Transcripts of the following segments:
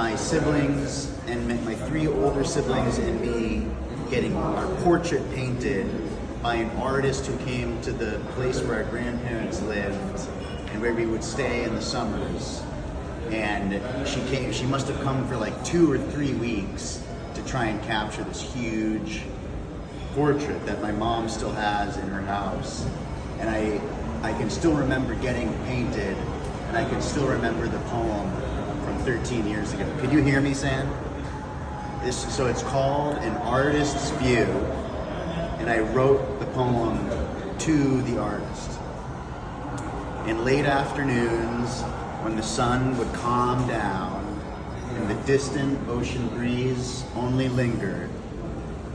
my siblings and my three older siblings and me getting our portrait painted by an artist who came to the place where our grandparents lived and where we would stay in the summers. And she must have come for like 2 or 3 weeks to try and capture this huge portrait that my mom still has in her house. And I can still remember getting painted, and I can still remember the poem from 13 years ago. Can you hear me, Sam? So it's called An Artist's View, and I wrote the poem to the artist. In late afternoons, when the sun would calm down and the distant ocean breeze only lingered,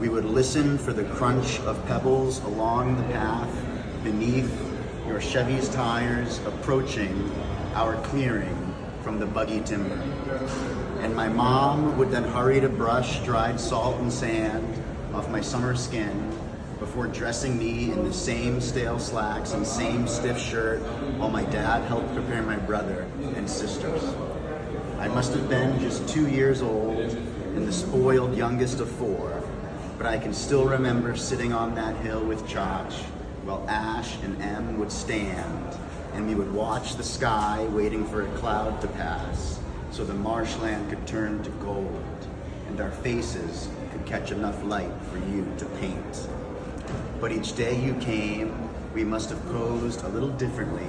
we would listen for the crunch of pebbles along the path beneath your Chevy's tires approaching our clearing from the buggy timber. And my mom would then hurry to brush dried salt and sand off my summer skin before dressing me in the same stale slacks and same stiff shirt while my dad helped prepare my brother and sisters. I must have been just 2 years old and the spoiled youngest of 4, but I can still remember sitting on that hill with Josh while Ash and Em would stand, and we would watch the sky waiting for a cloud to pass so the marshland could turn to gold and our faces could catch enough light for you to paint. But each day you came, we must have posed a little differently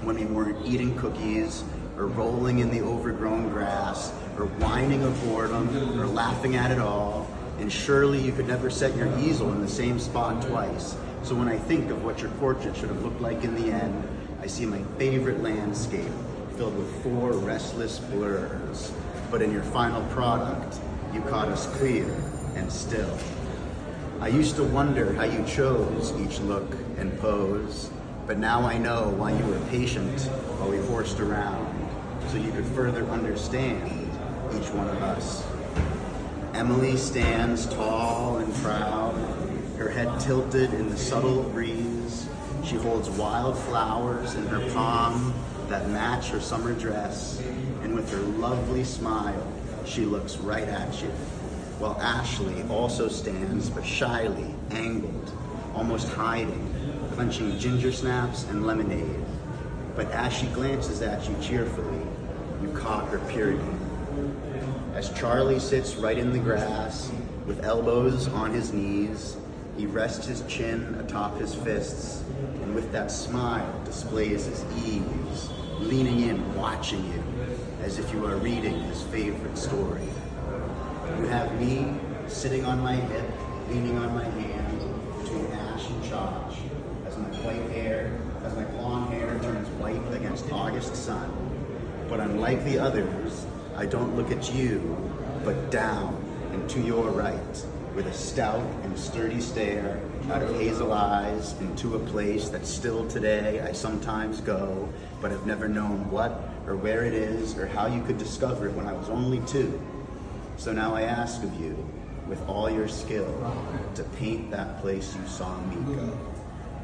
when we weren't eating cookies or rolling in the overgrown grass or whining of boredom or laughing at it all. And surely you could never set your easel in the same spot twice. So when I think of what your portrait should have looked like in the end, I see my favorite landscape filled with 4 restless blurs. But in your final product, you caught us clear and still. I used to wonder how you chose each look and pose, but now I know why you were patient while we horsed around, so you could further understand each one of us. Emily stands tall and proud, her head tilted in the subtle breeze. She holds wild flowers in her palm that match her summer dress, and with her lovely smile, she looks right at you. While Ashley also stands, but shyly, angled, almost hiding, clenching ginger snaps and lemonade. But as she glances at you cheerfully, you caught her purity. As Charlie sits right in the grass, with elbows on his knees, he rests his chin atop his fists, and with that smile displays his ease, leaning in, watching you, as if you are reading his favorite story. You have me sitting on my hip, leaning on my hand between Ash and Josh, as my blonde hair turns white against August sun. But unlike the others, I don't look at you, but down and to your right, with a stout and sturdy stare out of hazel eyes into a place that still today I sometimes go, but have never known what or where it is or how you could discover it when I was only 2. So now I ask of you, with all your skill, to paint that place you saw me go.